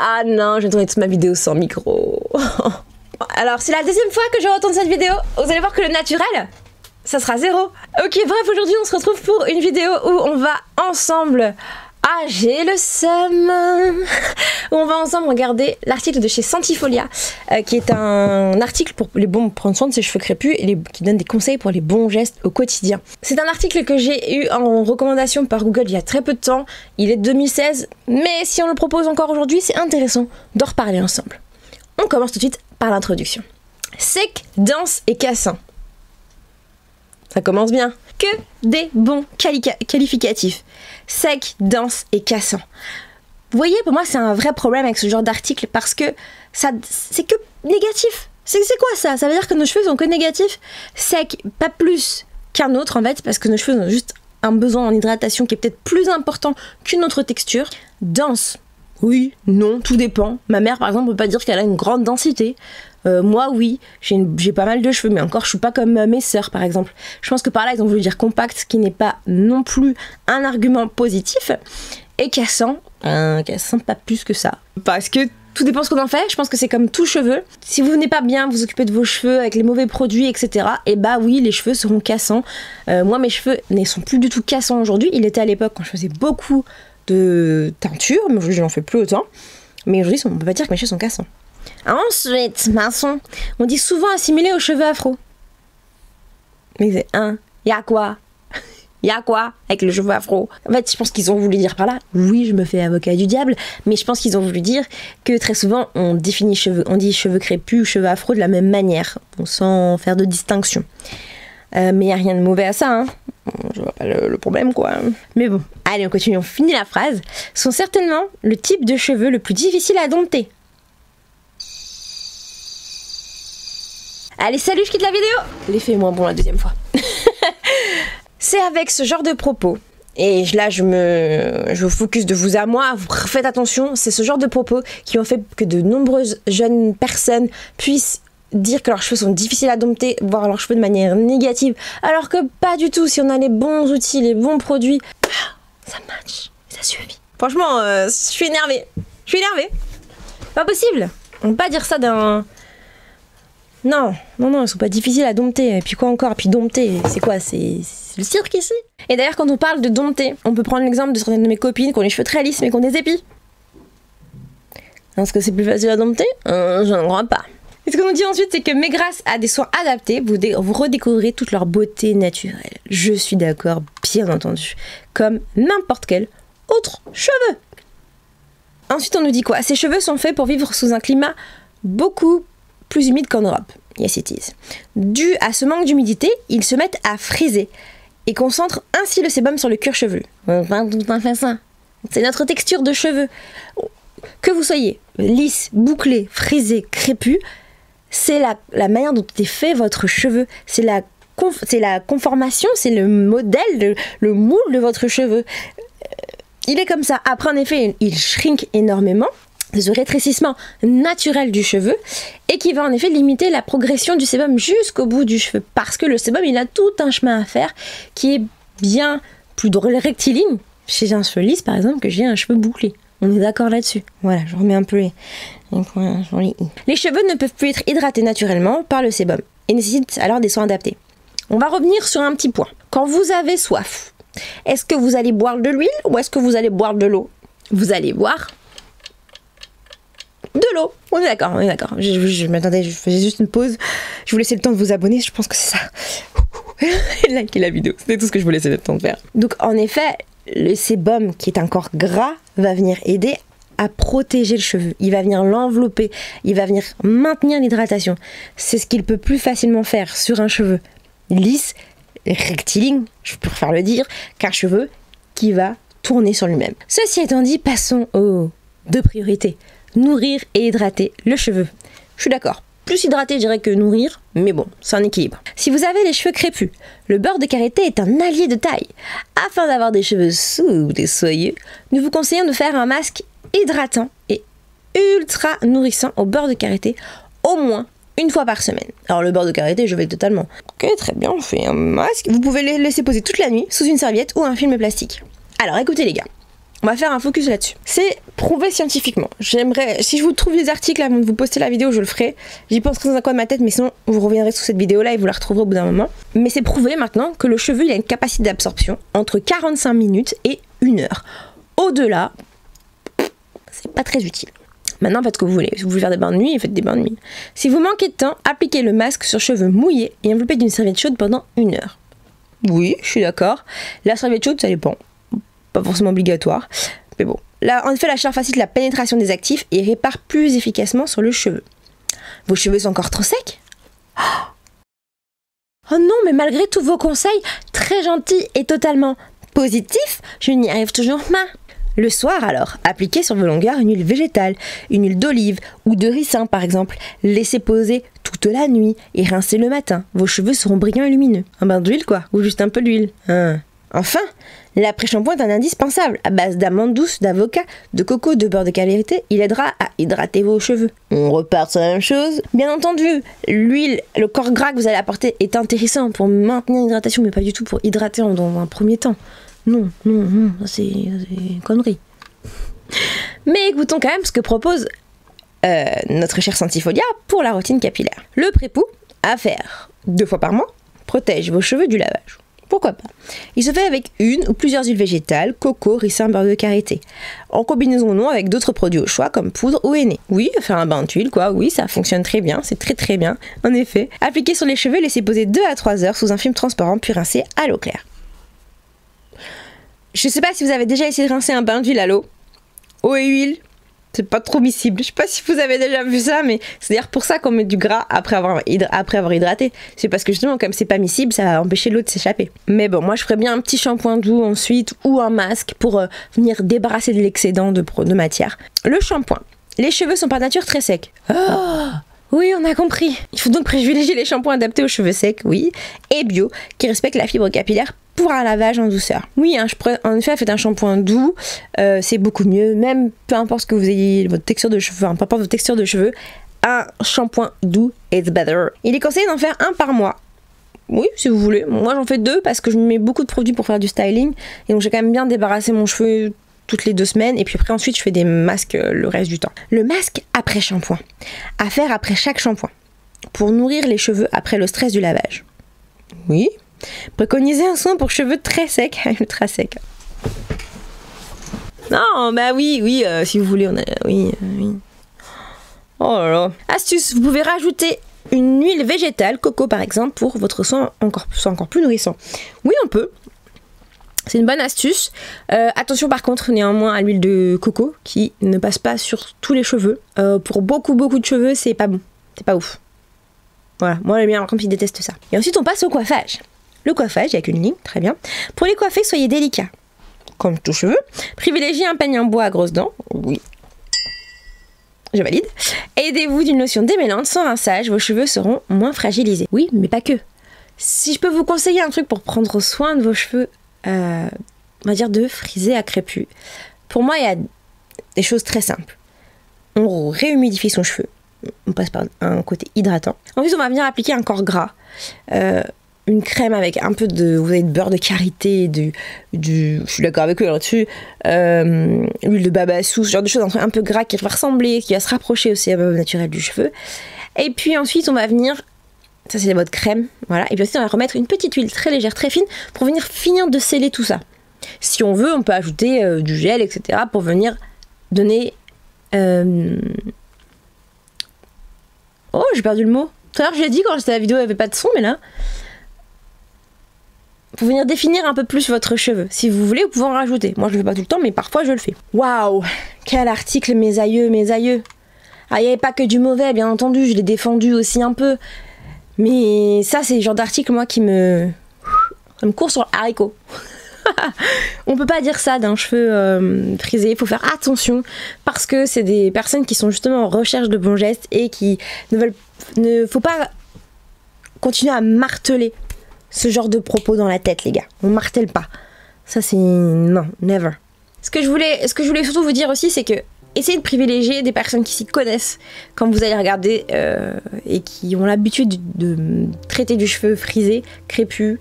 Ah non, je vais tourner toute ma vidéo sans micro. Alors, c'est la deuxième fois que je retourne cette vidéo. Vous allez voir que le naturel, ça sera 0. Ok, bref, aujourd'hui, on se retrouve pour une vidéo où on va ensemble... Ah, j'ai le seum. On va ensemble regarder l'article de chez Sentifolia, qui est un article pour prendre soin de ses cheveux crépus et qui donne des conseils pour les bons gestes au quotidien. C'est un article que j'ai eu en recommandation par Google il y a très peu de temps. Il est de 2016, mais si on le propose encore aujourd'hui, c'est intéressant d'en reparler ensemble. On commence tout de suite par l'introduction. Sec, dense et cassant. Ça commence bien. Que des bons qualificatifs. Sec, dense et cassant. Vous voyez, pour moi, c'est un vrai problème avec ce genre d'article parce que c'est que négatif. C'est quoi ça? Ça veut dire que nos cheveux sont que négatifs? Sec, pas plus qu'un autre en fait, parce que nos cheveux ont juste un besoin en hydratation qui est peut-être plus important qu'une autre texture. Dense. Oui, non, tout dépend. Ma mère, par exemple, ne peut pas dire qu'elle a une grande densité. Moi, oui, j'ai pas mal de cheveux, mais encore, je suis pas comme mes sœurs, par exemple. Je pense que par là, ils ont voulu dire compact, ce qui n'est pas non plus un argument positif. Et cassant, cassant pas plus que ça. Parce que tout dépend ce qu'on en fait. Je pense que c'est comme tout cheveu. Si vous venez pas bien vous occuper de vos cheveux avec les mauvais produits, etc., et bah oui, les cheveux seront cassants. Moi, mes cheveux ne sont plus du tout cassants aujourd'hui. Il était à l'époque quand je faisais beaucoup de teinture, mais aujourd'hui, je n'en fais plus autant. Mais aujourd'hui, on peut pas dire que mes cheveux sont cassants. Ensuite, maçon, on dit souvent assimilé aux cheveux afro. Mais c'est y'a quoi? Y'a quoi avec le cheveu afro? En fait, je pense qu'ils ont voulu dire par là, oui, je me fais avocat du diable, mais je pense qu'ils ont voulu dire que très souvent, on dit cheveux crépus ou cheveux afro de la même manière, sans faire de distinction. Mais il n'y a rien de mauvais à ça, hein. Je vois pas le problème, quoi. Mais bon, allez, on continue, on finit la phrase. Sont certainement le type de cheveux le plus difficile à dompter. Allez, salut, je quitte la vidéo. L'effet est moins bon la deuxième fois. C'est avec ce genre de propos, et là je focus de vous à moi, faites attention, c'est ce genre de propos qui ont fait que de nombreuses jeunes personnes puissent dire que leurs cheveux sont difficiles à dompter, voir leurs cheveux de manière négative, alors que pas du tout. Si on a les bons outils, les bons produits, ça match, ça suffit. Franchement, je suis énervée. Pas possible. On peut pas dire ça d'un... Non, ils sont pas difficiles à dompter. Et puis quoi encore? Et puis dompter, c'est quoi? C'est le cirque ici? Et d'ailleurs, quand on parle de dompter, on peut prendre l'exemple de certaines de mes copines qui ont les cheveux très lisses mais qui ont des épis. Est-ce que c'est plus facile à dompter? Je ne crois pas. Et ce qu'on nous dit ensuite, c'est que mais grâce à des soins adaptés, vous redécouvrez toute leur beauté naturelle. Je suis d'accord, bien entendu. Comme n'importe quel autre cheveu. Ensuite, on nous dit quoi? Ces cheveux sont faits pour vivre sous un climat beaucoup plus humide qu'en Europe. Yes, it is. Dû à ce manque d'humidité, ils se mettent à friser et concentrent ainsi le sébum sur le cuir chevelu. C'est notre texture de cheveux. Que vous soyez lisse, bouclé, frisé, crépus, c'est la manière dont est fait votre cheveu. C'est la conformation, c'est le modèle, le moule de votre cheveu. Il est comme ça. Après, en effet, il shrink énormément. Ce rétrécissement naturel du cheveu et qui va en effet limiter la progression du sébum jusqu'au bout du cheveu, parce que le sébum il a tout un chemin à faire qui est bien plus rectiligne chez un cheveu lisse par exemple que j'ai un cheveu bouclé. On est d'accord là-dessus. Voilà, je remets un peu les points. Les cheveux ne peuvent plus être hydratés naturellement par le sébum et nécessitent alors des soins adaptés. On va revenir sur un petit point. Quand vous avez soif, est-ce que vous allez boire de l'huile ou est-ce que vous allez boire de l'eau? Vous allez boire de l'eau. On est d'accord. Je m'attendais, je faisais juste une pause. Je vous laissais le temps de vous abonner, je pense que c'est ça. Et liker la vidéo, c'était tout ce que je vous laissais le temps de faire. Donc en effet, le sébum qui est un corps gras va venir aider à protéger le cheveu. Il va venir l'envelopper, il va venir maintenir l'hydratation. C'est ce qu'il peut plus facilement faire sur un cheveu lisse, rectiligne, je préfère le dire, qu'un cheveu qui va tourner sur lui-même. Ceci étant dit, passons aux deux priorités. Nourrir et hydrater le cheveu. Je suis d'accord. Plus hydrater, je dirais, que nourrir, mais bon, c'est un équilibre. Si vous avez les cheveux crépus, le beurre de karité est un allié de taille. Afin d'avoir des cheveux souples et soyeux, nous vous conseillons de faire un masque hydratant et ultra nourrissant au beurre de karité au moins une fois par semaine. Alors le beurre de karité, je vais totalement. Ok, très bien, on fait un masque. Vous pouvez les laisser poser toute la nuit sous une serviette ou un film plastique. Alors écoutez les gars, On va faire un focus là-dessus. C'est prouvé scientifiquement. J'aimerais, si je vous trouve des articles avant de vous poster la vidéo, je le ferai. J'y penserai dans un coin de ma tête, mais sinon vous reviendrez sur cette vidéo-là et vous la retrouverez au bout d'un moment. Mais c'est prouvé maintenant que le cheveu il a une capacité d'absorption entre 45 minutes et 1 heure. Au-delà, c'est pas très utile. Maintenant, faites ce que vous voulez. Si vous voulez faire des bains de nuit, faites des bains de nuit. Si vous manquez de temps, appliquez le masque sur cheveux mouillés et enveloppez d'une serviette chaude pendant 1 heure. Oui, je suis d'accord. La serviette chaude, ça dépend. Pas forcément obligatoire, mais bon. Là, en effet, la chaleur facilite la pénétration des actifs et répare plus efficacement sur le cheveu. Vos cheveux sont encore trop secs? Oh non, mais malgré tous vos conseils, très gentils et totalement positifs, je n'y arrive toujours pas. Le soir alors, appliquez sur vos longueurs une huile végétale, une huile d'olive ou de ricin par exemple. Laissez poser toute la nuit et rincez le matin. Vos cheveux seront brillants et lumineux. Un bain d'huile quoi, ou juste un peu d'huile. Enfin, l'après-shampoing est un indispensable. À base d'amandes douces, d'avocat, de coco, de beurre de karité, il aidera à hydrater vos cheveux. On repart sur la même chose. Bien entendu, l'huile, le corps gras que vous allez apporter est intéressant pour maintenir l'hydratation, mais pas du tout pour hydrater dans un premier temps. Non, c'est une connerie. Mais écoutons quand même ce que propose notre chère Scientifolia pour la routine capillaire. Le pré-poux, à faire 2 fois par mois, protège vos cheveux du lavage. Pourquoi pas? Il se fait avec une ou plusieurs huiles végétales, coco, ricin, beurre de karité. En combinaison ou non avec d'autres produits au choix comme poudre ou henné. Oui, faire un bain d'huile quoi, oui, ça fonctionne très bien, c'est très bien, en effet. Appliquez sur les cheveux, laissez poser 2 à 3 heures sous un film transparent puis rincer à l'eau claire. Je sais pas si vous avez déjà essayé de rincer un bain d'huile à l'eau. Eau et huile, c'est pas trop miscible. Je sais pas si vous avez déjà vu ça, mais c'est d'ailleurs pour ça qu'on met du gras après avoir hydraté. C'est parce que justement, comme c'est pas miscible, ça va empêcher l'eau de s'échapper. Mais bon, moi je ferais bien un petit shampoing doux ensuite ou un masque pour venir débarrasser de l'excédent de matière. Le shampoing. Les cheveux sont par nature très secs. Oui, on a compris. Il faut donc privilégier les shampoings adaptés aux cheveux secs, oui, et bio, qui respectent la fibre capillaire pour un lavage en douceur. Oui, en effet, faites un shampoing doux, c'est beaucoup mieux, même peu importe ce que vous ayez, votre texture de cheveux, peu importe votre texture de cheveux, un shampoing doux is better. Il est conseillé d'en faire 1 par mois. Oui, si vous voulez. Moi, j'en fais 2 parce que je mets beaucoup de produits pour faire du styling, et donc j'ai quand même bien débarrassé mon cheveu toutes les 2 semaines, et puis après ensuite je fais des masques le reste du temps. Le masque après shampoing, à faire après chaque shampoing, pour nourrir les cheveux après le stress du lavage. Oui. Préconisez un soin pour cheveux très secs, ultra secs. Non, bah oui, si vous voulez, oui. Oh là là. Astuce, vous pouvez rajouter une huile végétale, coco par exemple, pour votre soin encore plus nourrissant. Oui, on peut. C'est une bonne astuce. Attention par contre néanmoins à l'huile de coco qui ne passe pas sur tous les cheveux. Pour beaucoup de cheveux, c'est pas bon. C'est pas ouf. Voilà, moi le mien par contre il déteste ça. Et ensuite on passe au coiffage. Le coiffage, il n'y a qu'une ligne, très bien. Pour les coiffer, soyez délicats. Comme tout cheveu, privilégiez un peigne en bois à grosses dents. Oui. Je valide. Aidez-vous d'une lotion démêlante sans rinçage, vos cheveux seront moins fragilisés. Oui, mais pas que. Si je peux vous conseiller un truc pour prendre soin de vos cheveux, on va dire de frisés à crépus. Pour moi, il y a des choses très simples. On réhumidifie son cheveu. On passe par un côté hydratant. Ensuite, on va venir appliquer un corps gras. Une crème avec un peu de beurre de karité, je suis d'accord avec eux là-dessus, l'huile de babassou, ce genre de choses un peu gras qui va ressembler, qui va se rapprocher aussi à la naturelle du cheveu. Et puis ensuite on va venir, ça c'est votre crème, voilà, et puis ensuite on va remettre une petite huile très légère, très fine, pour venir finir de sceller tout ça. Si on veut, on peut ajouter du gel, etc. pour venir donner... Oh, j'ai perdu le mot. Tout à l'heure je l'ai dit quand la vidéo avait pas de son, mais là... Pour venir définir un peu plus votre cheveu. Si vous voulez, vous pouvez en rajouter. Moi, je le fais pas tout le temps, mais parfois, je le fais. Waouh! Quel article, mes aïeux. Ah, il n'y avait pas que du mauvais, bien entendu. Je l'ai défendu aussi un peu. Mais ça, c'est le genre d'article, moi, ça me court sur le haricot. On peut pas dire ça d'un cheveu frisé. Il faut faire attention. Parce que c'est des personnes qui sont justement en recherche de bons gestes et qui ne faut pas continuer à marteler ce genre de propos dans la tête, les gars. On martèle pas. Ça, c'est... Non, never. Ce que je voulais surtout vous dire aussi, c'est que essayez de privilégier des personnes qui s'y connaissent quand vous allez regarder et qui ont l'habitude de traiter du cheveu frisé, crépus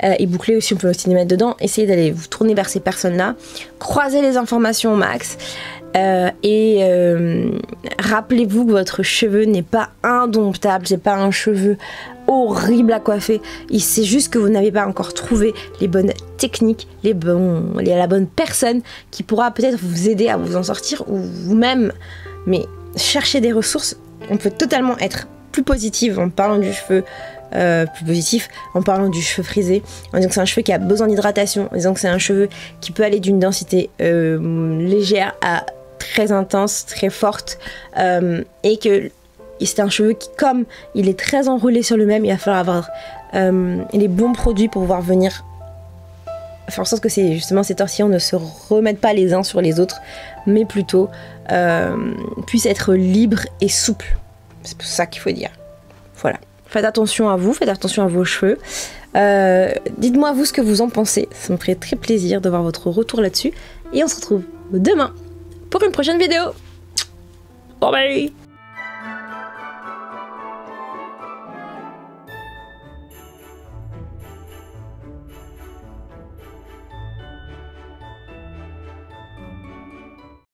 et bouclé aussi, on peut aussi les mettre dedans. Essayez d'aller vous tourner vers ces personnes-là, croisez les informations au max. Rappelez-vous que votre cheveu n'est pas indomptable, c'est pas un cheveu horrible à coiffer, c'est juste que vous n'avez pas encore trouvé les bonnes techniques, la bonne personne qui pourra peut-être vous aider à vous en sortir ou vous-même, mais cherchez des ressources. On peut totalement être plus positive en parlant du cheveu plus positif, en parlant du cheveu frisé, en disant que c'est un cheveu qui a besoin d'hydratation, en disant que c'est un cheveu qui peut aller d'une densité légère à très intense, très forte, et que c'est un cheveu qui, comme il est très enroulé sur lui-même, il va falloir avoir les bons produits pour pouvoir venir faire en sorte que justement ces tortillons ne se remettent pas les uns sur les autres, mais plutôt puissent être libres et souples. C'est pour ça qu'il faut dire. Voilà. Faites attention à vous, faites attention à vos cheveux. Dites-moi vous ce que vous en pensez. Ça me ferait très plaisir de voir votre retour là-dessus. Et on se retrouve demain pour une prochaine vidéo. Bye bye.